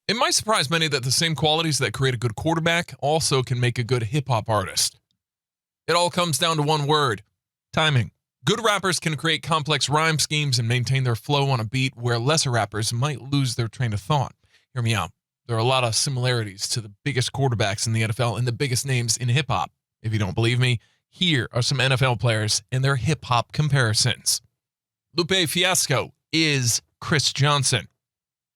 It might surprise many that the same qualities that create a good quarterback also can make a good hip-hop artist. It all comes down to one word: timing. Good rappers can create complex rhyme schemes and maintain their flow on a beat where lesser rappers might lose their train of thought. Hear me out. There are a lot of similarities to the biggest quarterbacks in the NFL and the biggest names in hip-hop. If you don't believe me, here are some NFL players and their hip-hop comparisons. Lupe Fiasco is Chris Johnson.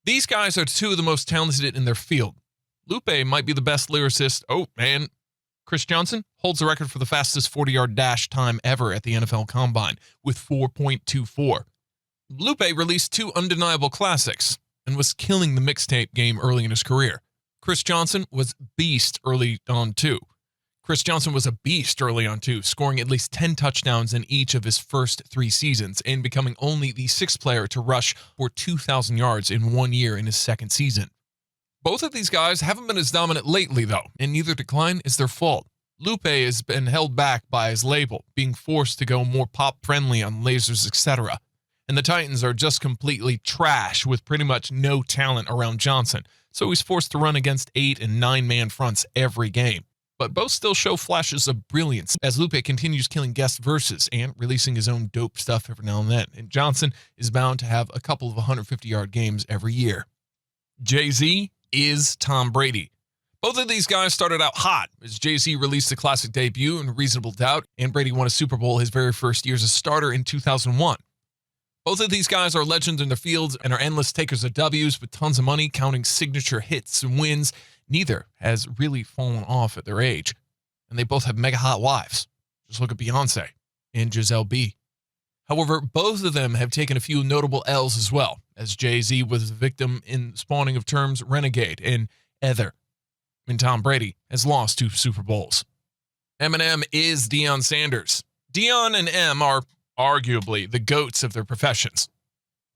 These guys are two of the most talented in their field. Lupe might be the best lyricist. Oh, man. Chris Johnson holds the record for the fastest 40-yard dash time ever at the NFL Combine with 4.24. Lupe released two undeniable classics and was killing the mixtape game early in his career. Chris Johnson was beast early on too. Scoring at least 10 touchdowns in each of his first 3 seasons and becoming only the 6th player to rush for 2,000 yards in 1 year in his second season. Both of these guys haven't been as dominant lately, though, and neither decline is their fault. Lupe has been held back by his label, being forced to go more pop-friendly on lasers, etc. And the Titans are just completely trash with pretty much no talent around Johnson, so he's forced to run against 8- and 9-man fronts every game. But both still show flashes of brilliance as Lupe continues killing guest verses and releasing his own dope stuff every now and then, and Johnson is bound to have a couple of 150-yard games every year. Jay-Z is Tom Brady. Both of these guys started out hot as Jay-Z released a classic debut in Reasonable Doubt, and Brady won a Super Bowl his very first year as a starter in 2001. Both of these guys are legends in their fields and are endless takers of W's with tons of money, counting signature hits and wins. Neither has really fallen off at their age, and they both have mega hot wives. Just look at Beyonce and Giselle B. However, both of them have taken a few notable L's as well, as Jay-Z was a victim in spawning of terms renegade and ether, and Tom Brady has lost 2 Super Bowls. Eminem is Deion Sanders. Deion and M are arguably the GOATs of their professions.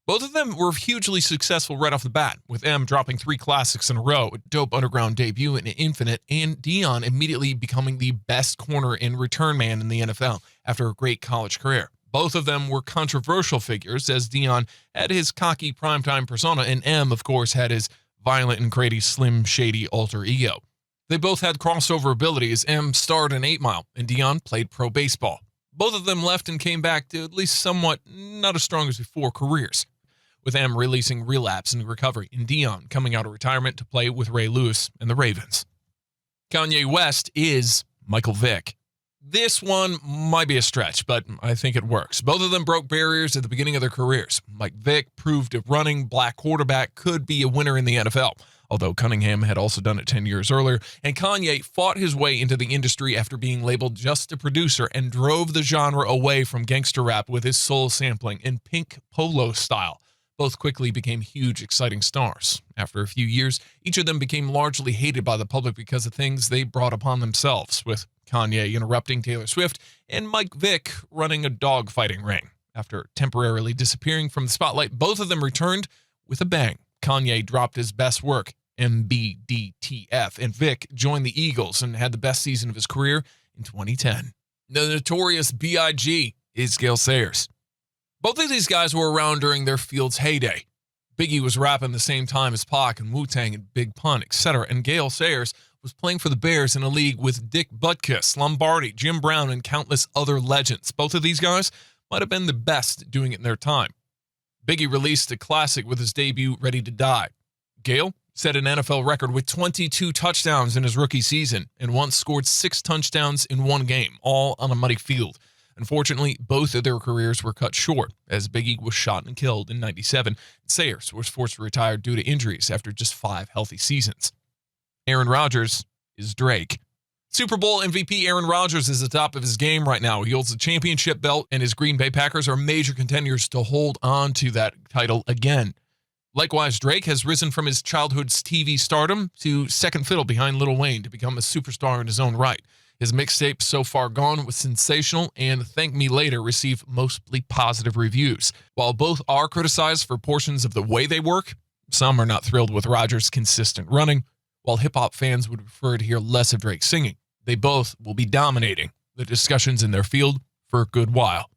Both of them were hugely successful right off the bat, with M dropping 3 classics in a row, a dope underground debut in Infinite, and Deion immediately becoming the best corner and return man in the NFL after a great college career. Both of them were controversial figures, as Deion had his cocky primetime persona, and M, of course, had his violent and crazy Slim Shady alter ego. They both had crossover abilities. M starred in 8 Mile, and Deion played pro baseball. Both of them left and came back to at least somewhat not as strong as before careers, with M releasing Relapse and Recovery, and Deion coming out of retirement to play with Ray Lewis and the Ravens. Kanye West is Michael Vick. This one might be a stretch, but I think it works. Both of them broke barriers at the beginning of their careers. Mike Vick proved a running black quarterback could be a winner in the NFL, although Cunningham had also done it 10 years earlier, and Kanye fought his way into the industry after being labeled just a producer and drove the genre away from gangster rap with his soul sampling and pink polo style. Both quickly became huge, exciting stars. After a few years, each of them became largely hated by the public because of things they brought upon themselves, with Kanye interrupting Taylor Swift and Mike Vick running a dogfighting ring. After temporarily disappearing from the spotlight, both of them returned with a bang. Kanye dropped his best work, MBDTF, and Vick joined the Eagles and had the best season of his career in 2010. The notorious B.I.G. is Gale Sayers. Both of these guys were around during their field's heyday. Biggie was rapping the same time as Pac and Wu-Tang and Big Pun, etc., and Gale Sayers was playing for the Bears in a league with Dick Butkus, Lombardi, Jim Brown, and countless other legends. Both of these guys might have been the best doing it in their time. Biggie released a classic with his debut, Ready to Die. Gale set an NFL record with 22 touchdowns in his rookie season and once scored 6 touchdowns in 1 game, all on a muddy field. Unfortunately, both of their careers were cut short, as Biggie was shot and killed in '97, and Sayers was forced to retire due to injuries after just 5 healthy seasons. Aaron Rodgers is Drake. Super Bowl MVP Aaron Rodgers is at the top of his game right now. He holds the championship belt, and his Green Bay Packers are major contenders to hold on to that title again. Likewise, Drake has risen from his childhood's TV stardom to second fiddle behind Lil Wayne to become a superstar in his own right. His mixtape, So Far Gone, was sensational, and Thank Me Later received mostly positive reviews. While both are criticized for portions of the way they work, some are not thrilled with Rodgers' consistent running, while hip-hop fans would prefer to hear less of Drake singing. They both will be dominating the discussions in their field for a good while.